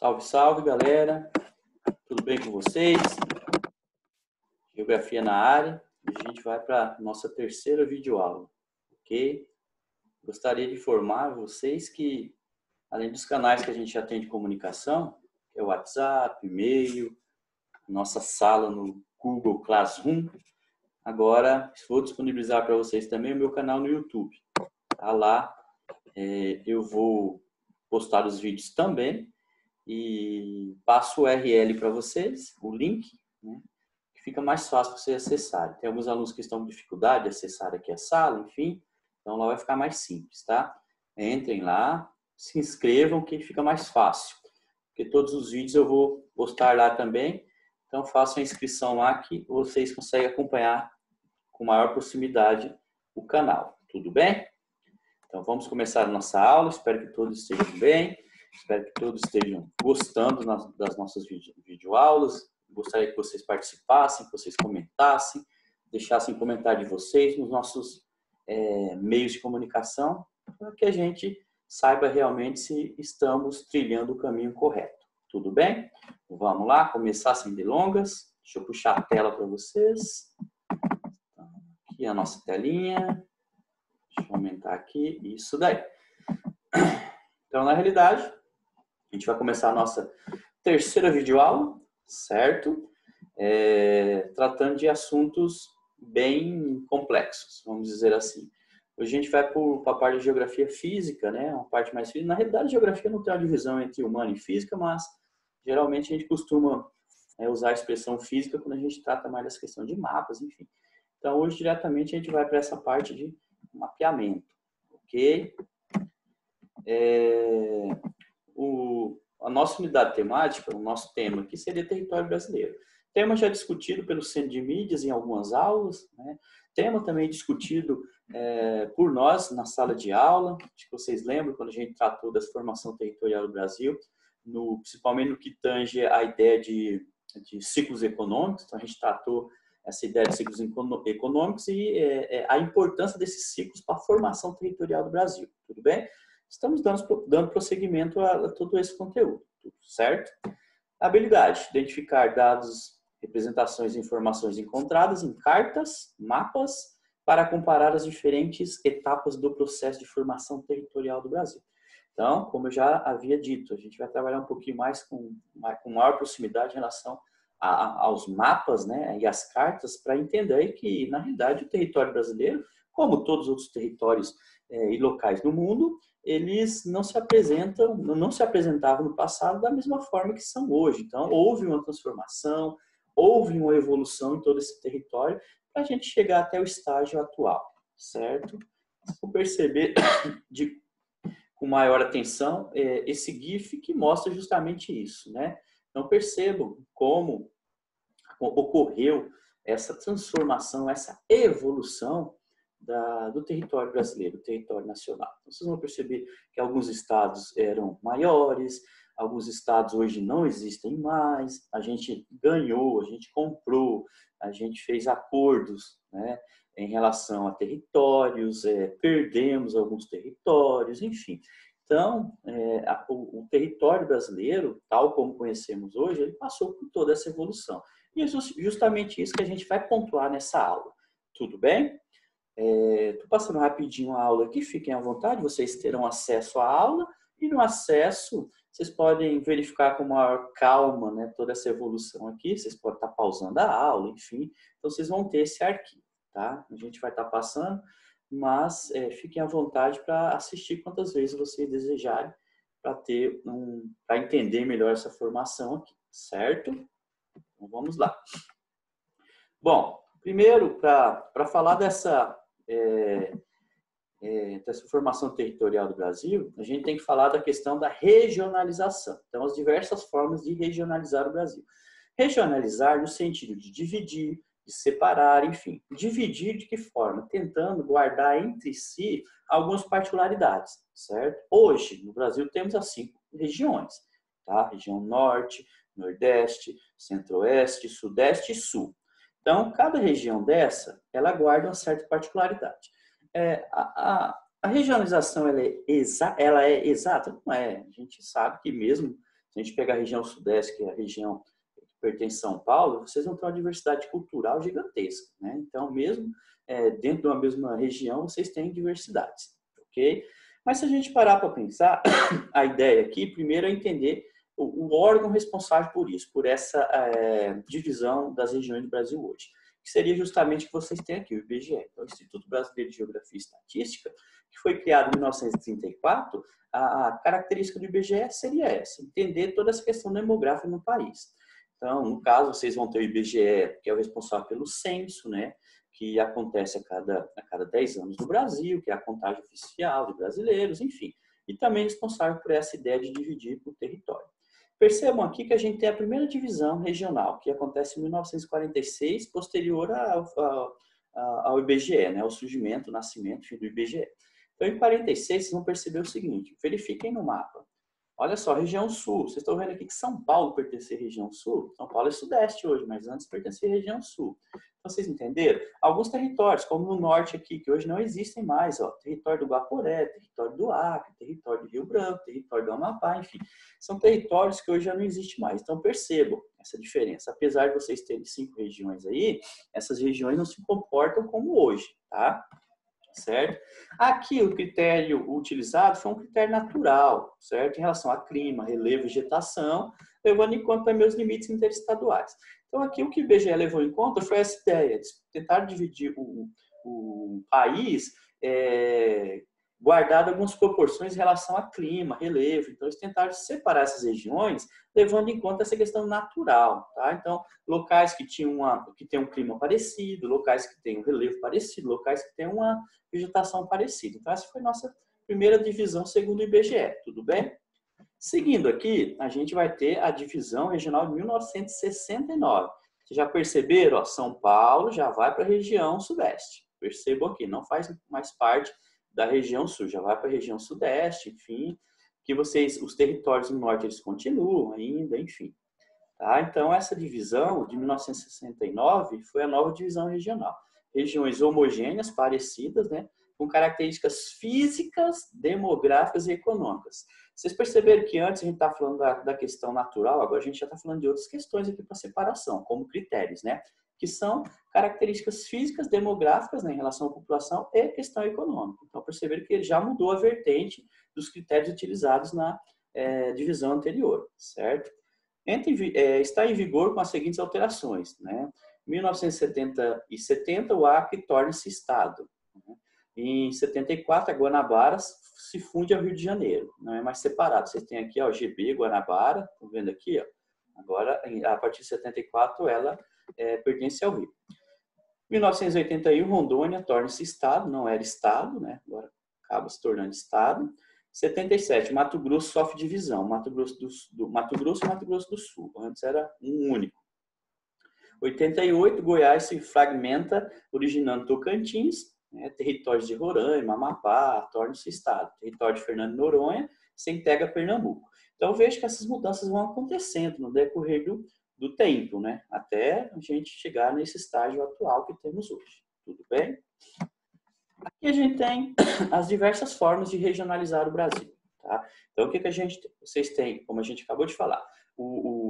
Salve, salve, galera. Tudo bem com vocês? Geografia na área. A gente vai para a nossa terceira videoaula, ok? Gostaria de informar vocês que, além dos canais que a gente já tem de comunicação, que é o WhatsApp, e-mail, nossa sala no Google Classroom, agora vou disponibilizar para vocês também o meu canal no YouTube. Tá lá, eu vou postar os vídeos também e passo o URL para vocês, o link, né, que fica mais fácil para vocês acessarem. Tem alguns alunos que estão com dificuldade de acessar aqui a sala, enfim, então lá vai ficar mais simples, tá? Entrem lá, se inscrevam que fica mais fácil, porque todos os vídeos eu vou postar lá também, então façam a inscrição lá que vocês conseguem acompanhar com maior proximidade o canal, tudo bem? Então vamos começar a nossa aula, espero que todos estejam bem. Espero que todos estejam gostando das nossas videoaulas. Gostaria que vocês participassem, que vocês comentassem, deixassem comentário de vocês nos nossos meios de comunicação, para que a gente saiba realmente se estamos trilhando o caminho correto. Tudo bem? Vamos lá, começar sem delongas. Deixa eu puxar a tela para vocês. Aqui a nossa telinha. Deixa eu aumentar aqui. Isso daí. Então, na realidade, a gente vai começar a nossa terceira videoaula, certo? Tratando de assuntos bem complexos, vamos dizer assim. Hoje a gente vai para a parte de geografia física, né? Uma parte mais física. Na realidade, a geografia não tem uma divisão entre humano e física, mas geralmente a gente costuma usar a expressão física quando a gente trata mais dessa questão de mapas, enfim. Então, hoje, diretamente, a gente vai para essa parte de mapeamento, ok? A nossa unidade temática, o nosso tema aqui seria território brasileiro. Tema já discutido pelo Centro de Mídias em algumas aulas, né? Tema também discutido por nós na sala de aula. Acho que vocês lembram quando a gente tratou da formação territorial do Brasil, principalmente no que tange a ideia de ciclos econômicos. Então, a gente tratou essa ideia de ciclos econômicos e a importância desses ciclos para a formação territorial do Brasil. Tudo bem? Estamos dando prosseguimento a todo esse conteúdo, certo? Habilidade, identificar dados, representações e informações encontradas em cartas, mapas, para comparar as diferentes etapas do processo de formação territorial do Brasil. Então, como eu já havia dito, a gente vai trabalhar um pouquinho mais com maior proximidade em relação aos mapas, né, e às cartas, para entender que, na realidade, o território brasileiro, como todos os outros territórios e locais no mundo, eles não se apresentavam no passado da mesma forma que são hoje. Então, houve uma transformação, houve uma evolução em todo esse território para a gente chegar até o estágio atual, certo? Vou perceber com maior atenção esse GIF que mostra justamente isso, né? Então, percebam como ocorreu essa transformação, essa evolução do território brasileiro, do território nacional. Então, vocês vão perceber que alguns estados eram maiores, alguns estados hoje não existem mais, a gente ganhou, a gente comprou, a gente fez acordos, né, em relação a territórios, perdemos alguns territórios, enfim. Então, o território brasileiro, tal como conhecemos hoje, ele passou por toda essa evolução. E é justamente isso que a gente vai pontuar nessa aula. Tudo bem? Estou passando rapidinho a aula aqui, fiquem à vontade, vocês terão acesso à aula e no acesso vocês podem verificar com maior calma, né, toda essa evolução aqui, vocês podem estar pausando a aula, enfim, então vocês vão ter esse arquivo, tá? A gente vai estar passando, mas fiquem à vontade para assistir quantas vezes vocês desejarem para entender melhor essa formação aqui, certo? Então vamos lá. Bom, primeiro, para falar dessa formação territorial do Brasil, a gente tem que falar da questão da regionalização. Então, as diversas formas de regionalizar o Brasil. Regionalizar no sentido de dividir, de separar, enfim. Dividir de que forma? Tentando guardar entre si algumas particularidades, certo? Hoje, no Brasil, temos as 5 regiões, tá? Região Norte, Nordeste, Centro-Oeste, Sudeste e Sul. Então, cada região dessa, ela guarda uma certa particularidade. A regionalização ela é exata? Não é. A gente sabe que mesmo Se a gente pegar a região sudeste, que é a região que pertence a São Paulo, vocês vão ter uma diversidade cultural gigantesca, né? Então, mesmo dentro de uma mesma região, vocês têm diversidades, ok? Mas se a gente parar para pensar, a ideia aqui, primeiro, é entender o órgão responsável por isso, por essa divisão das regiões do Brasil hoje, que seria justamente o que vocês têm aqui, o IBGE, então, o Instituto Brasileiro de Geografia e Estatística, que foi criado em 1934. A característica do IBGE seria essa, entender toda essa questão demográfica no país. Então, no caso, vocês vão ter o IBGE, que é o responsável pelo censo, né, que acontece a cada 10 anos no Brasil, que é a contagem oficial de brasileiros, enfim, e também responsável por essa ideia de dividir por território. Percebam aqui que a gente tem a primeira divisão regional, que acontece em 1946, posterior ao IBGE, né, ao surgimento, o nascimento do IBGE. Então, em 46, vocês vão perceber o seguinte, verifiquem no mapa. Olha só, região sul, vocês estão vendo aqui que São Paulo pertence à região sul? São Paulo é sudeste hoje, mas antes pertencia à região sul. Então, vocês entenderam? Alguns territórios, como no norte aqui, que hoje não existem mais, ó, território do Guaporé, território do Acre, território do Rio Branco, território do Amapá, enfim. São territórios que hoje já não existem mais. Então, percebam essa diferença. Apesar de vocês terem 5 regiões aí, essas regiões não se comportam como hoje, tá? Certo? Aqui o critério utilizado foi um critério natural, certo? Em relação a clima, relevo, vegetação, levando em conta também os limites interestaduais. Então aqui o que o IBGE levou em conta foi essa ideia de tentar dividir o país guardado algumas proporções em relação a clima, relevo. Então eles tentaram separar essas regiões levando em conta essa questão natural, tá? Então, locais que têm um clima parecido, locais que têm um relevo parecido, locais que têm uma vegetação parecida. Então, essa foi a nossa primeira divisão segundo o IBGE, tudo bem? Seguindo aqui, a gente vai ter a divisão regional de 1969. Vocês já perceberam? Ó, São Paulo já vai para a região sudeste. Percebam aqui, não faz mais parte da região sul, já vai para a região sudeste, enfim, que os territórios no norte eles continuam ainda, enfim. Tá? Então, essa divisão de 1969 foi a nova divisão regional. Regiões homogêneas, parecidas, né, com características físicas, demográficas e econômicas. Vocês perceberam que antes a gente estava falando da questão natural, agora a gente já está falando de outras questões aqui para separação, como critérios, né? Que são características físicas, demográficas, né, em relação à população e questão econômica. Então, perceberam que ele já mudou a vertente dos critérios utilizados na divisão anterior, certo? Está em vigor com as seguintes alterações, né? Em 1970 e 70, o Acre torna-se Estado. Né? Em 74, a Guanabara se funde ao Rio de Janeiro, não é mais separado. Vocês têm aqui, ó, GB, Guanabara, estão vendo aqui, ó. Agora, a partir de 74, ela pertence ao Rio. Em 1981, Rondônia torna-se Estado, não era Estado, né? Agora acaba se tornando Estado. 77, Mato Grosso sofre divisão, Mato Grosso e Mato Grosso do Sul. Antes era um único. 88, Goiás se fragmenta, originando Tocantins, né? Territórios de Roraima, Amapá, torna-se Estado. Território de Fernando de Noronha se integra Pernambuco. Então, vejo que essas mudanças vão acontecendo no decorrer do tempo, né? Até a gente chegar nesse estágio atual que temos hoje. Tudo bem? Aqui a gente tem as diversas formas de regionalizar o Brasil. Tá? Então, o que vocês têm, como a gente acabou de falar,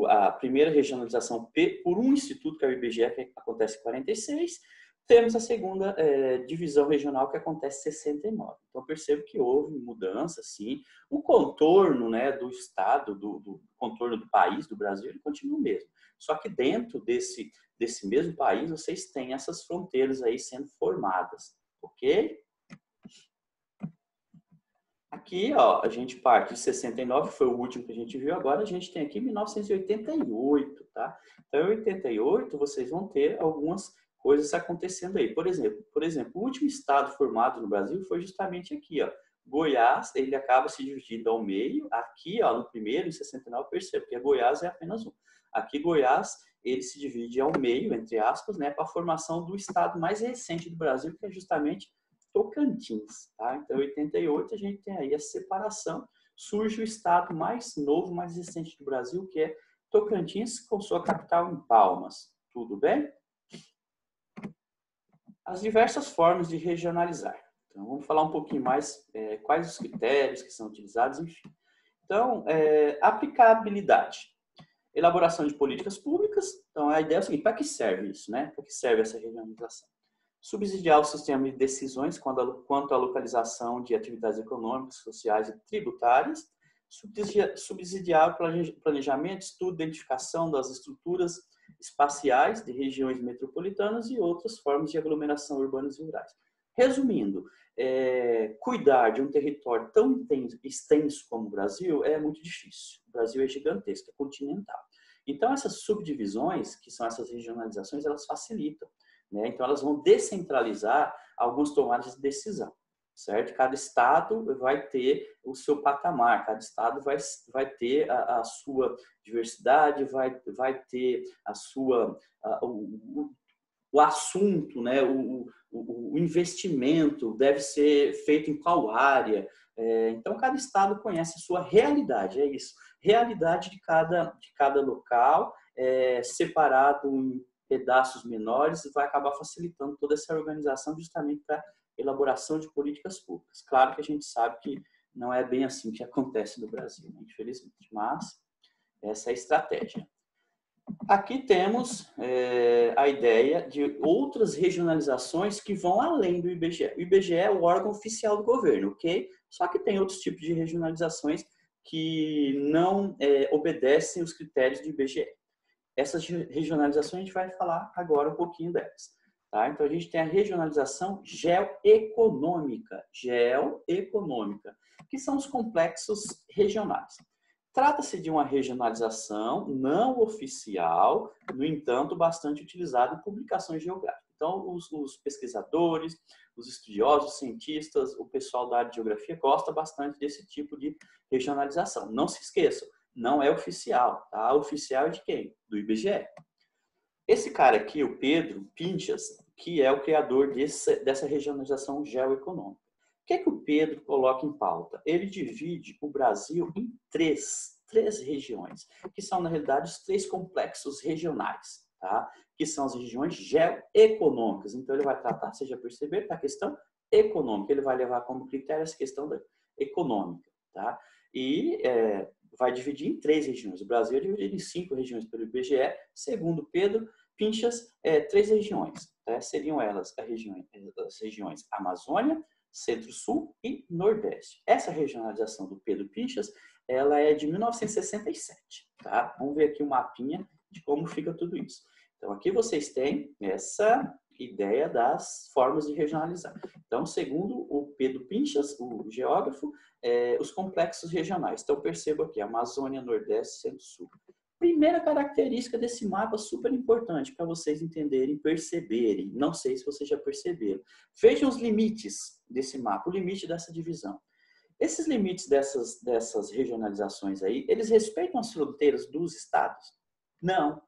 a primeira regionalização por um instituto, que é o IBGE, que acontece em 46, temos a segunda divisão regional, que acontece em 69. Então, percebo que houve mudança, sim. O contorno, né, do estado, do contorno do país, do Brasil, ele continua o mesmo. Só que dentro desse mesmo país, vocês têm essas fronteiras aí sendo formadas. Ok? Aqui, ó, a gente parte de 69, foi o último que a gente viu, agora a gente tem aqui 1988, tá? Então, em 88, vocês vão ter algumas coisas acontecendo aí. Por exemplo, o último estado formado no Brasil foi justamente aqui, ó. Goiás, ele acaba se dividindo ao meio. Aqui, ó, no primeiro, em 69, percebo que Goiás é apenas um. Aqui, Goiás, ele se divide ao meio, entre aspas, né, para a formação do estado mais recente do Brasil, que é justamente Tocantins, tá? Então, em 88, a gente tem aí a separação, surge o estado mais novo, mais recente do Brasil, que é Tocantins, com sua capital em Palmas. Tudo bem? As diversas formas de regionalizar. Então, vamos falar um pouquinho mais quais os critérios que são utilizados, enfim. Então, aplicabilidade. Elaboração de políticas públicas. Então, a ideia é o seguinte, para que serve isso, né? Para que serve essa regionalização? Subsidiar o sistema de decisões quanto à localização de atividades econômicas, sociais e tributárias. Subsidiar o planejamento, estudo, identificação das estruturas espaciais de regiões metropolitanas e outras formas de aglomeração urbanas e rurais. Resumindo, cuidar de um território tão extenso como o Brasil é muito difícil. O Brasil é gigantesco, é continental. Então, essas subdivisões, que são essas regionalizações, elas facilitam, né? Então, elas vão descentralizar algumas tomadas de decisão, certo? Cada estado vai ter o seu patamar, cada estado vai ter a sua diversidade, vai ter a sua... o assunto, né? O investimento deve ser feito em qual área. Então, cada estado conhece a sua realidade, é isso. Realidade de cada local, separado em pedaços menores, vai acabar facilitando toda essa organização justamente para elaboração de políticas públicas. Claro que a gente sabe que não é bem assim que acontece no Brasil, né? Infelizmente, mas essa é a estratégia. Aqui temos a ideia de outras regionalizações que vão além do IBGE. O IBGE é o órgão oficial do governo, ok? Só que tem outros tipos de regionalizações que não obedecem os critérios do IBGE. Essas regionalizações a gente vai falar agora um pouquinho delas. Tá? Então, a gente tem a regionalização geoeconômica, que são os complexos regionais. Trata-se de uma regionalização não oficial, no entanto, bastante utilizada em publicações geográficas. Então, os pesquisadores, os estudiosos, os cientistas, o pessoal da área de geografia gosta bastante desse tipo de regionalização. Não se esqueçam, não é oficial, tá? O oficial é de quem? Do IBGE. Esse cara aqui, o Pedro Pinchas, que é o criador dessa regionalização geoeconômica. O que é que o Pedro coloca em pauta? Ele divide o Brasil em três regiões, que são, na realidade, os três complexos regionais, tá? Que são as regiões geoeconômicas. Então, ele vai tratar, vocês já perceberam, da questão econômica. Ele vai levar como critério essa questão econômica, tá? E vai dividir em três regiões. O Brasil é dividido em 5 regiões pelo IBGE. Segundo Pedro Pinchas, 3 regiões. Tá? Seriam elas as regiões Amazônia, Centro-Sul e Nordeste. Essa regionalização do Pedro Pinchas, ela é de 1967. Tá? Vamos ver aqui um mapinha de como fica tudo isso. Então, aqui vocês têm essa ideia das formas de regionalizar. Então, segundo o Pedro Pinchas, o geógrafo, os complexos regionais. Então, percebo aqui, Amazônia, Nordeste, Centro-Sul. Primeira característica desse mapa super importante para vocês entenderem, perceberem. Não sei se vocês já perceberam. Vejam os limites desse mapa, o limite dessa divisão. Esses limites dessas regionalizações aí, eles respeitam as fronteiras dos estados? Não.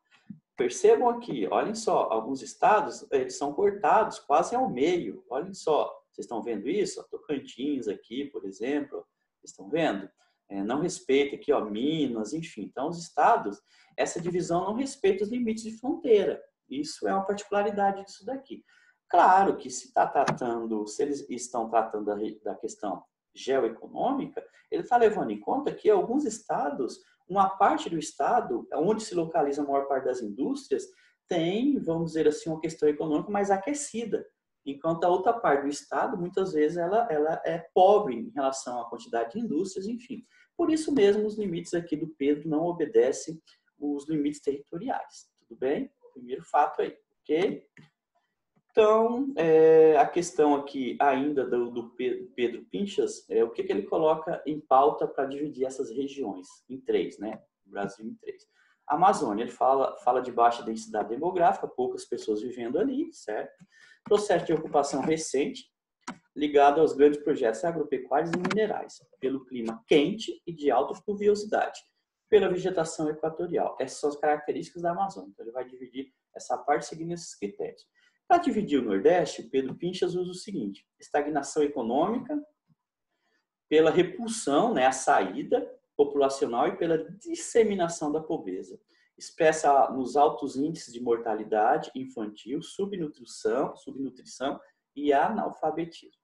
Percebam aqui, olhem só, alguns estados, eles são cortados quase ao meio. Olhem só, vocês estão vendo isso? Tocantins aqui, por exemplo, vocês estão vendo? Não respeita aqui, ó, Minas, enfim. Então, os estados, essa divisão não respeita os limites de fronteira. Isso é uma particularidade disso daqui. Claro que se eles estão tratando da questão geoeconômica, ele está levando em conta que alguns estados, uma parte do estado, onde se localiza a maior parte das indústrias, tem, vamos dizer assim, uma questão econômica mais aquecida. Enquanto a outra parte do estado, muitas vezes, ela é pobre em relação à quantidade de indústrias, enfim. Por isso mesmo, os limites aqui do Pedro não obedecem os limites territoriais. Tudo bem? Primeiro fato aí, ok? Então, a questão aqui ainda do Pedro Pinchas, o que ele coloca em pauta para dividir essas regiões em 3, né? O Brasil em 3. A Amazônia, ele fala de baixa densidade demográfica, poucas pessoas vivendo ali, certo? Processo de ocupação recente, ligado aos grandes projetos agropecuários e minerais, pelo clima quente e de alta pluviosidade, pela vegetação equatorial. Essas são as características da Amazônia. Então, ele vai dividir essa parte seguindo esses critérios. Para dividir o Nordeste, o Pedro Pinchas usa o seguinte: estagnação econômica, pela repulsão, né, a saída populacional e pela disseminação da pobreza. Expressa nos altos índices de mortalidade infantil, subnutrição e analfabetismo.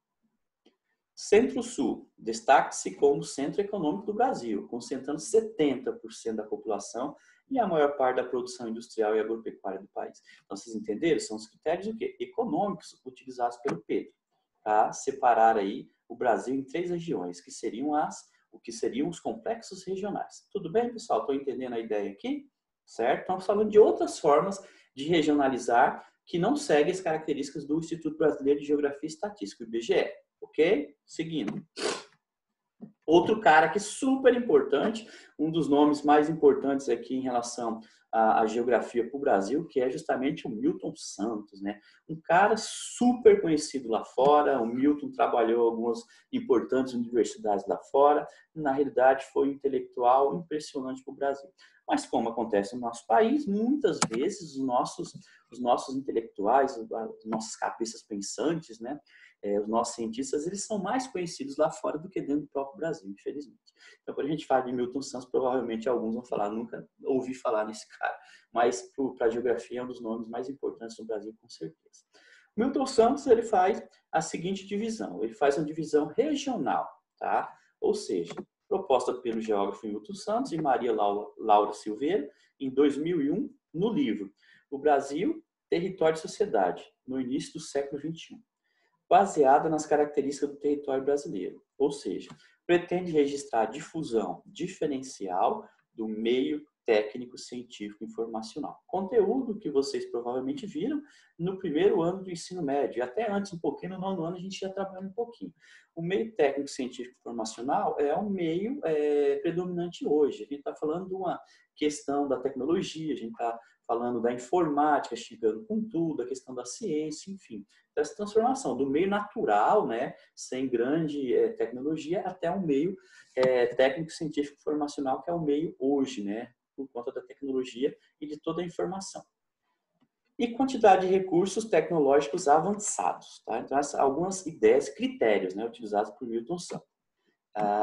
Centro-Sul, destaca-se como centro econômico do Brasil, concentrando 70% da população e a maior parte da produção industrial e agropecuária do país. Então, vocês entenderam? São os critérios o quê? Econômicos utilizados pelo Pedro, para separar aí o Brasil em 3 regiões, que seriam os complexos regionais. Tudo bem, pessoal? Estão entendendo a ideia aqui? Certo? Estamos falando de outras formas de regionalizar que não seguem as características do Instituto Brasileiro de Geografia e Estatística, o IBGE. Ok? Seguindo. Outro cara que é super importante, um dos nomes mais importantes aqui em relação à geografia para o Brasil, que é justamente o Milton Santos, né? Um cara super conhecido lá fora. O Milton trabalhou em algumas importantes universidades lá fora. Na realidade, foi um intelectual impressionante para o Brasil. Mas como acontece no nosso país, muitas vezes os nossos intelectuais, as nossas cabeças pensantes, né? Os nossos cientistas, eles são mais conhecidos lá fora do que dentro do próprio Brasil, infelizmente. Então, quando a gente fala de Milton Santos, provavelmente alguns vão falar, nunca ouvi falar nesse cara. Mas, para a geografia, é um dos nomes mais importantes do Brasil, com certeza. Milton Santos, ele faz a seguinte divisão. Ele faz uma divisão regional, tá? Ou seja, proposta pelo geógrafo Milton Santos e Maria Laura Silveira, em 2001, no livro O Brasil, Território e Sociedade, no início do século XXI. Baseada nas características do território brasileiro, ou seja, pretende registrar a difusão diferencial do meio técnico, científico, informacional. Conteúdo que vocês provavelmente viram no primeiro ano do ensino médio, até antes um pouquinho, no 9º ano a gente já trabalha um pouquinho. O meio técnico, científico, informacional é um meio predominante hoje. A gente está falando de uma questão da tecnologia, a gente está falando da informática, chegando com tudo, a questão da ciência, enfim, dessa transformação do meio natural, né, sem grande tecnologia, até um meio técnico, científico, informacional, que é o meio hoje, né, por conta da tecnologia e de toda a informação. E quantidade de recursos tecnológicos avançados, tá? Então, algumas ideias, critérios, né, utilizados por Milton Santos.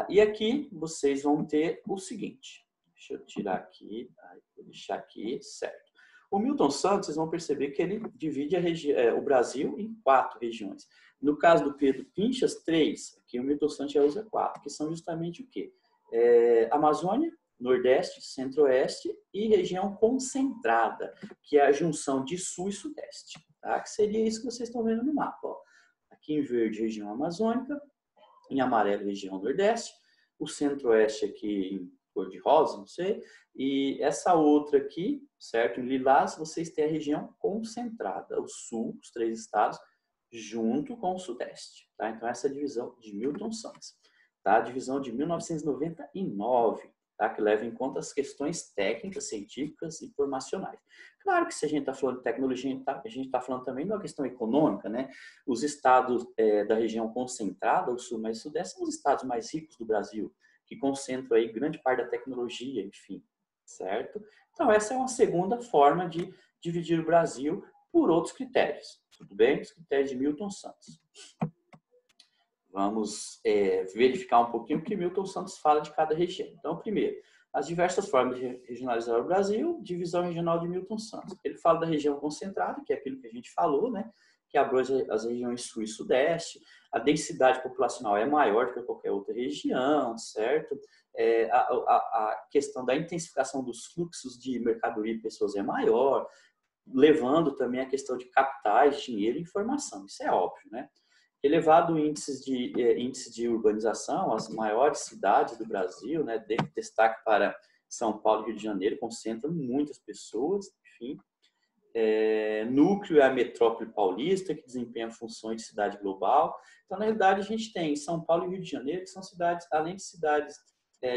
E aqui vocês vão ter o seguinte, deixa eu tirar aqui, vou deixar aqui, certo. O Milton Santos, vocês vão perceber que ele divide o Brasil em 4 regiões. No caso do Pedro Pinchas, 3. Aqui o Milton Santos já usa 4, que são justamente o quê? Amazônia, Nordeste, Centro-Oeste e região concentrada, que é a junção de Sul e Sudeste. Tá? Que seria isso que vocês estão vendo no mapa. Ó. Aqui em verde, região amazônica, em amarelo, região Nordeste, o Centro-Oeste aqui em cor de rosa, não sei, e essa outra aqui, certo? Em lilás, vocês têm a região concentrada, o Sul, os 3 estados, junto com o Sudeste, tá? Então, essa é a divisão de Milton Santos, tá? A divisão de 1999, tá? Que leva em conta as questões técnicas, científicas e informacionais. Claro que se a gente está falando de tecnologia, a gente está falando também de uma questão econômica, né? Os estados da região concentrada, o Sul mais o Sudeste, são os estados mais ricos do Brasil, que concentram aí grande parte da tecnologia, enfim, certo? Então, essa é uma segunda forma de dividir o Brasil por outros critérios, tudo bem? Os critérios de Milton Santos. Vamos verificar um pouquinho o que Milton Santos fala de cada região. Então, primeiro, as diversas formas de regionalizar o Brasil, divisão regional de Milton Santos. Ele fala da região concentrada, que é aquilo que a gente falou, né? Que abrange as regiões Sul e Sudeste. A densidade populacional é maior do que qualquer outra região, certo? A questão da intensificação dos fluxos de mercadoria e pessoas é maior, levando também a questão de capitais, dinheiro e informação. Isso é óbvio, né? Elevado índice de urbanização, as maiores cidades do Brasil, né? Destaque para São Paulo e Rio de Janeiro, concentram muitas pessoas, enfim. Núcleo é a metrópole paulista, que desempenha funções de cidade global. Então, na realidade, a gente tem São Paulo e Rio de Janeiro, que são cidades, além de cidades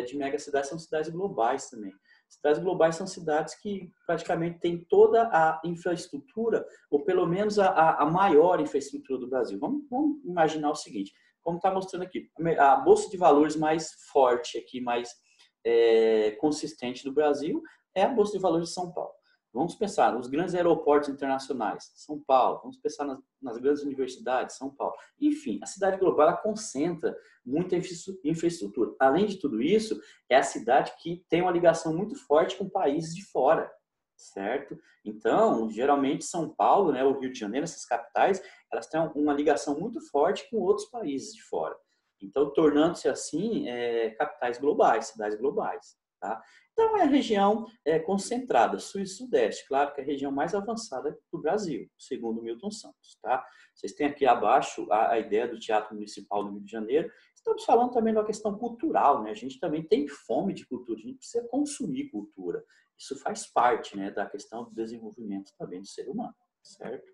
de megacidades, são cidades globais também. Cidades globais são cidades que praticamente têm toda a infraestrutura, ou pelo menos a maior infraestrutura do Brasil. Vamos imaginar o seguinte, como está mostrando aqui, a bolsa de valores mais forte aqui, mais consistente do Brasil, é a bolsa de valores de São Paulo. Vamos pensar nos grandes aeroportos internacionais, São Paulo. Vamos pensar nas grandes universidades, São Paulo. Enfim, a cidade global ela concentra muita infraestrutura. Além de tudo isso, é a cidade que tem uma ligação muito forte com países de fora, certo? Então, geralmente São Paulo, né, o Rio de Janeiro, essas capitais, elas têm uma ligação muito forte com outros países de fora. Então, tornando-se assim capitais globais, cidades globais. Tá? Então, é a região concentrada, sul e sudeste. Claro que é a região mais avançada do Brasil, segundo Milton Santos. Tá? Vocês têm aqui abaixo a ideia do Teatro Municipal do Rio de Janeiro. Estamos falando também da questão cultural, né? A gente também tem fome de cultura, a gente precisa consumir cultura. Isso faz parte, né, da questão do desenvolvimento também do ser humano, certo?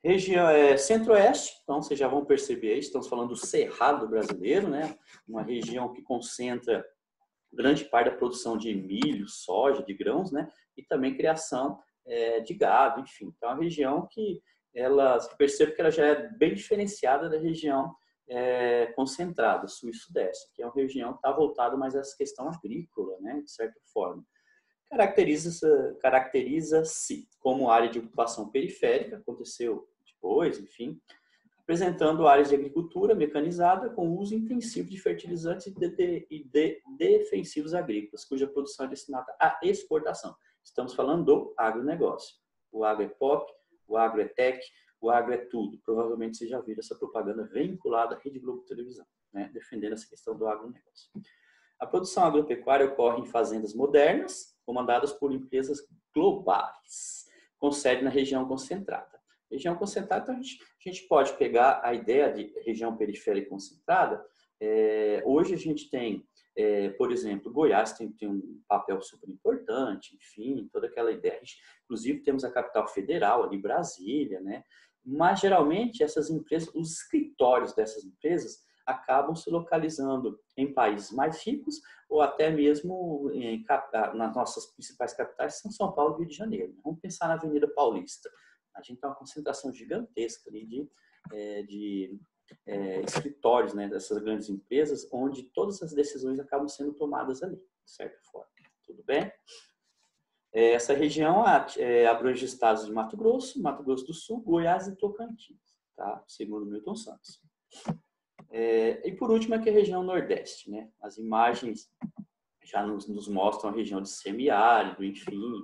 Região centro-oeste, então vocês já vão perceber aí, estamos falando do Cerrado brasileiro, né? Uma região que concentra grande parte da produção de milho, soja, de grãos, né? E também criação de gado, enfim. Então, é uma região que percebe que ela já é bem diferenciada da região concentrada, sul e sudeste, que é uma região que está voltada mais a essa questão agrícola, né? De certa forma. Caracteriza-se como área de ocupação periférica, aconteceu depois, enfim, apresentando áreas de agricultura mecanizada com uso intensivo de fertilizantes e defensivos agrícolas, cuja produção é destinada à exportação. Estamos falando do agronegócio. O agro é pop, o agro é tech, o agro é tudo. Provavelmente vocês já viram essa propaganda vinculada à Rede Globo Televisão, né, defendendo essa questão do agronegócio. A produção agropecuária ocorre em fazendas modernas, comandadas por empresas globais, com sede na região concentrada. Região concentrada, então a gente pode pegar a ideia de região periférica concentrada. Hoje a gente tem, por exemplo, Goiás tem um papel super importante, enfim, toda aquela ideia. Inclusive temos a capital federal ali, Brasília, né? Mas geralmente essas empresas, os escritórios dessas empresas acabam se localizando em países mais ricos ou até mesmo nas nossas principais capitais, São Paulo e Rio de Janeiro. Vamos pensar na Avenida Paulista. A gente tem uma concentração gigantesca ali de escritórios, né, dessas grandes empresas, onde todas as decisões acabam sendo tomadas ali, de certa forma. Tudo bem? Essa região abrange estados de Mato Grosso do Sul, Goiás e Tocantins, tá? Segundo Milton Santos. E por último aqui a região Nordeste, né? As imagens já nos mostram a região de semiárido, enfim.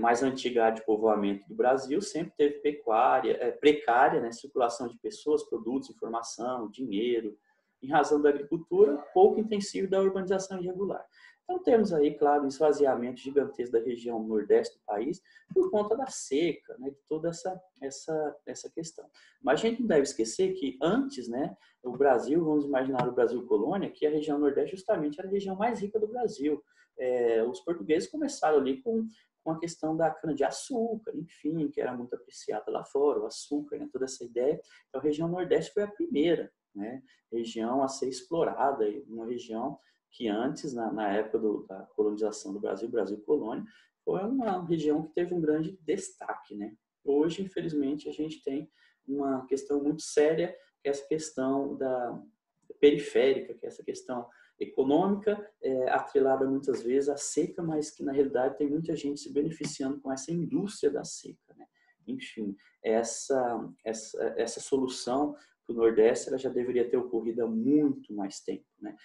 Mais antiga área de povoamento do Brasil, sempre teve precária, né? Circulação de pessoas, produtos, informação, dinheiro, em razão da agricultura pouco intensiva e da urbanização irregular. Então temos aí, claro, um esvaziamento gigantesco da região nordeste do país por conta da seca, né, de toda essa questão. Mas a gente não deve esquecer que antes, né, o Brasil, vamos imaginar o Brasil colônia, que a região nordeste justamente era a região mais rica do Brasil. Os portugueses começaram ali com a questão da cana-de-açúcar, enfim, que era muito apreciada lá fora, o açúcar, né, toda essa ideia. Então a região nordeste foi a primeira, né, região a ser explorada, uma região que antes, na época da colonização do Brasil, Brasil colônia, foi uma região que teve um grande destaque, né? Hoje, infelizmente, a gente tem uma questão muito séria, que é essa questão da periférica, que é essa questão econômica, atrelada muitas vezes à seca, mas que na realidade tem muita gente se beneficiando com essa indústria da seca, né? Enfim, essa solução para o Nordeste, ela já deveria ter ocorrido há muito mais tempo, né?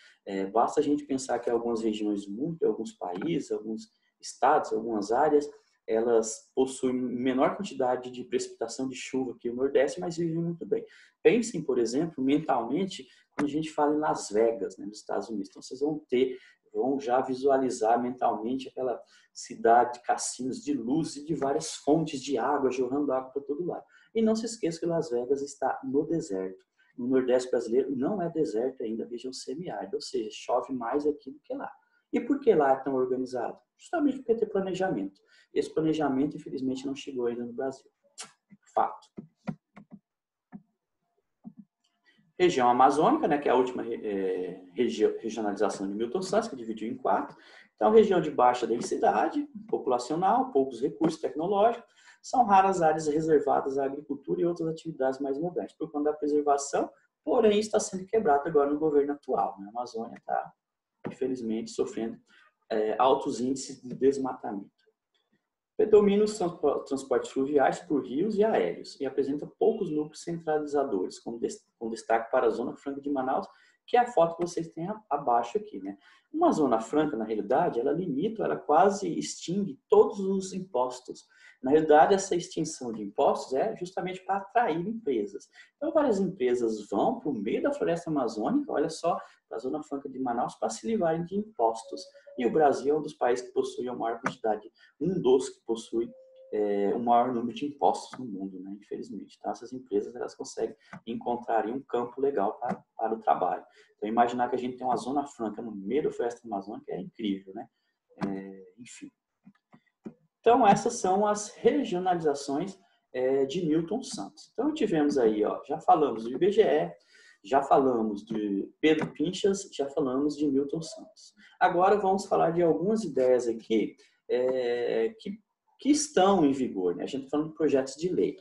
Basta a gente pensar que algumas regiões do mundo, alguns países, alguns estados, algumas áreas, elas possuem menor quantidade de precipitação de chuva que o Nordeste, mas vivem muito bem. Pensem, por exemplo, mentalmente, quando a gente fala em Las Vegas, né, nos Estados Unidos. Então, vocês vão já visualizar mentalmente aquela cidade de cassinos de luz e de várias fontes de água, jorrando água para todo lado. E não se esqueça que Las Vegas está no deserto. No Nordeste brasileiro não é deserto ainda, a região semiárida, ou seja, chove mais aqui do que lá. E por que lá é tão organizado? Justamente porque tem planejamento. Esse planejamento, infelizmente, não chegou ainda no Brasil. Fato. Região amazônica, né, que é a última regionalização de Milton Santos, que dividiu em 4. Então, região de baixa densidade populacional, poucos recursos tecnológicos, são raras áreas reservadas à agricultura e outras atividades mais modernas, por conta da preservação, porém está sendo quebrada agora no governo atual. Né? A Amazônia está, infelizmente, sofrendo altos índices de desmatamento. Predomina os transportes fluviais por rios e aéreos e apresenta poucos núcleos centralizadores, com destaque para a Zona Franca de Manaus que é a foto que vocês têm abaixo aqui, né? Uma zona franca, na realidade, ela limita, ela quase extingue todos os impostos. Na realidade, essa extinção de impostos é justamente para atrair empresas. Então, várias empresas vão para o meio da floresta amazônica, olha só, para a Zona Franca de Manaus, para se livrarem de impostos. E o Brasil é um dos países que possui a maior quantidade, um dos que possui o maior número de impostos no mundo, né? Infelizmente. Então, essas empresas elas conseguem encontrar um campo legal para o trabalho. Então, imaginar que a gente tem uma Zona Franca no meio da floresta amazônica é incrível, né? Enfim. Então, essas são as regionalizações de Newton Santos. Então, tivemos aí, ó, já falamos do IBGE, já falamos de Pedro Pinchas, já falamos de Newton Santos. Agora, vamos falar de algumas ideias aqui que estão em vigor, né? A gente está falando de projetos de lei.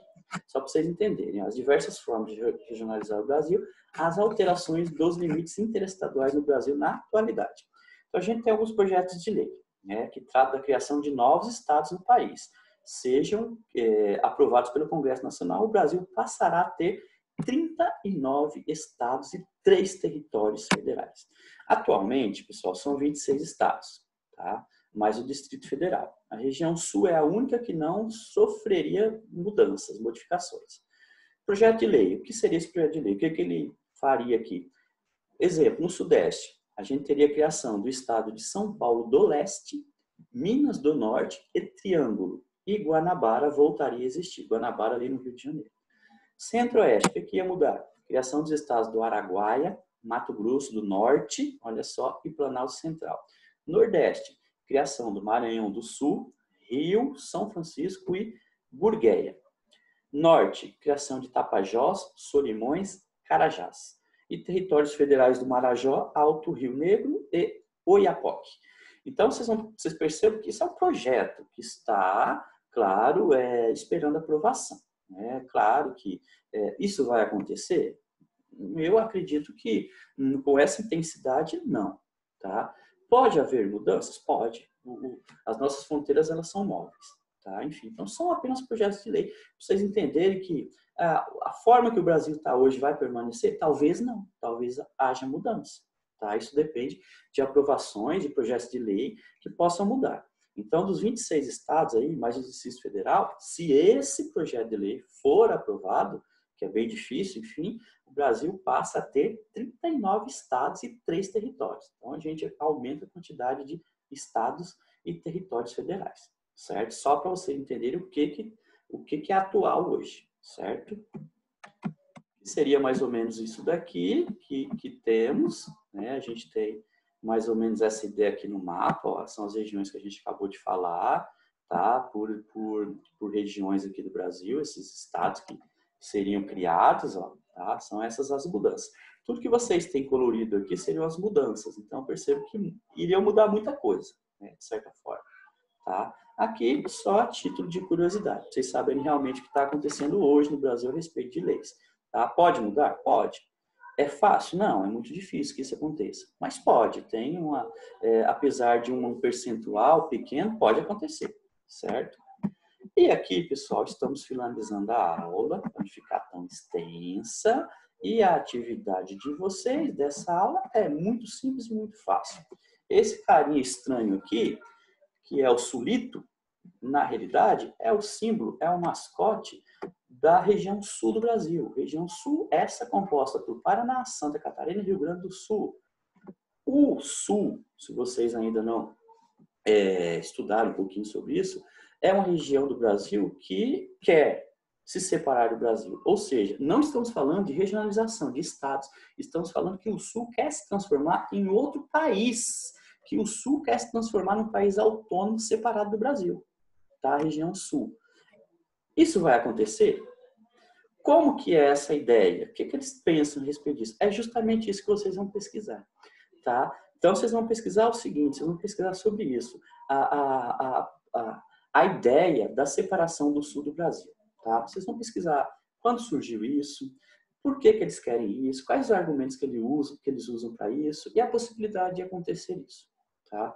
Só para vocês entenderem, as diversas formas de regionalizar o Brasil, as alterações dos limites interestaduais no Brasil na atualidade. Então, a gente tem alguns projetos de lei, né, que tratam da criação de novos estados no país. Sejam aprovados pelo Congresso Nacional, o Brasil passará a ter 39 estados e 3 territórios federais. Atualmente, pessoal, são 26 estados, tá? Mais o Distrito Federal. A região sul é a única que não sofreria mudanças, modificações. Projeto de lei. O que seria esse projeto de lei? O que ele faria aqui? Exemplo, no Sudeste, a gente teria a criação do estado de São Paulo do Leste, Minas do Norte e Triângulo. E Guanabara voltaria a existir. Guanabara ali no Rio de Janeiro. Centro-Oeste, o que ia mudar? Criação dos estados do Araguaia, Mato Grosso do Norte, olha só, e Planalto Central. Nordeste, criação do Maranhão do Sul, Rio, São Francisco e Gurgueia. Norte, criação de Tapajós, Solimões, Carajás. E territórios federais do Marajó, Alto Rio Negro e Oiapoque. Então, vocês percebem que isso é um projeto que está, claro, esperando aprovação. É claro que isso vai acontecer? Eu acredito que com essa intensidade, não. Tá? Pode haver mudanças? Pode. As nossas fronteiras elas são móveis. Tá? Enfim, então são apenas projetos de lei. Para vocês entenderem que a forma que o Brasil está hoje vai permanecer? Talvez não. Talvez haja mudança. Tá? Isso depende de aprovações de projetos de lei que possam mudar. Então, dos 26 estados aí, mais o Distrito Federal, se esse projeto de lei for aprovado, que é bem difícil, enfim, o Brasil passa a ter 39 estados e 3 territórios. Então, a gente aumenta a quantidade de estados e territórios federais, certo? Só para vocês entenderem o que é atual hoje, certo? Seria mais ou menos isso daqui que temos, né? A gente tem mais ou menos essa ideia aqui no mapa, ó, são as regiões que a gente acabou de falar, tá? Por regiões aqui do Brasil, esses estados que seriam criados, ó, tá? São essas as mudanças. Tudo que vocês têm colorido aqui seriam as mudanças, então eu percebo que iriam mudar muita coisa, né? De certa forma, tá? Aqui só a título de curiosidade, pra vocês saberem realmente o que está acontecendo hoje no Brasil a respeito de leis. Tá? Pode mudar? Pode. É fácil? Não, é muito difícil que isso aconteça. Mas pode, apesar de um percentual pequeno, pode acontecer, certo? E aqui, pessoal, estamos finalizando a aula, para não ficar tão extensa. E a atividade de vocês dessa aula é muito simples e muito fácil. Esse carinha estranho aqui, que é o sulito, na realidade, é o símbolo, é o mascote da região sul do Brasil. Região sul, essa composta por Paraná, Santa Catarina e Rio Grande do Sul. O sul, se vocês ainda não estudaram um pouquinho sobre isso, é uma região do Brasil que quer se separar do Brasil. Ou seja, não estamos falando de regionalização de estados, estamos falando que o sul quer se transformar em outro país, que o sul quer se transformar num país autônomo separado do Brasil, tá? A região sul. Isso vai acontecer? Como que é essa ideia? O que eles pensam a respeito disso? É justamente isso que vocês vão pesquisar, tá? Então, vocês vão pesquisar o seguinte, vocês vão pesquisar sobre isso, a ideia da separação do sul do Brasil, tá? Vocês vão pesquisar quando surgiu isso, por que eles querem isso, quais os argumentos que eles usam para isso e a possibilidade de acontecer isso, tá?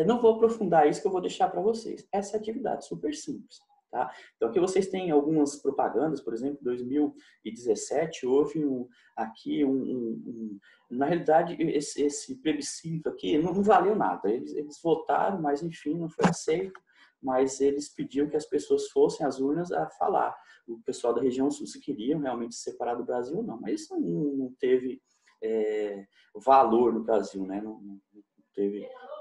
Não vou aprofundar isso, que eu vou deixar para vocês. Essa é a atividade super simples. Tá? Então, aqui vocês têm algumas propagandas, por exemplo, em 2017 houve na realidade, esse plebiscito aqui não valeu nada. Eles votaram, mas enfim, não foi aceito, mas eles pediam que as pessoas fossem às urnas a falar. O pessoal da região sul se queriam realmente se separar do Brasil ou não, mas isso não teve valor no Brasil, né?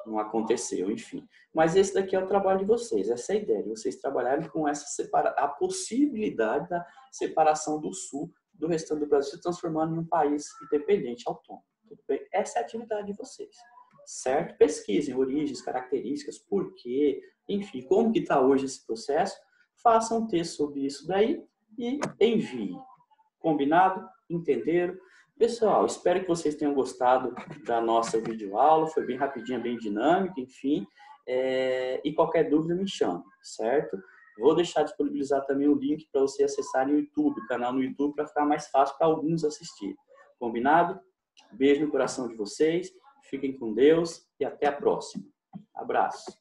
Não aconteceu, enfim. Mas esse daqui é o trabalho de vocês, essa é a ideia, de vocês trabalharem com a possibilidade da separação do Sul do restante do Brasil, se transformando num país independente, autônomo. Tudo bem? Essa é a atividade de vocês, certo? Pesquisem origens, características, porquê, enfim, como que está hoje esse processo, façam um texto sobre isso daí e enviem. Combinado? Entenderam? Pessoal, espero que vocês tenham gostado da nossa videoaula. Foi bem rapidinha, bem dinâmica, enfim. E qualquer dúvida me chama, certo? Vou deixar disponibilizar também o link para você acessarem o YouTube, o canal no YouTube, para ficar mais fácil para alguns assistirem. Combinado? Beijo no coração de vocês. Fiquem com Deus e até a próxima. Abraço.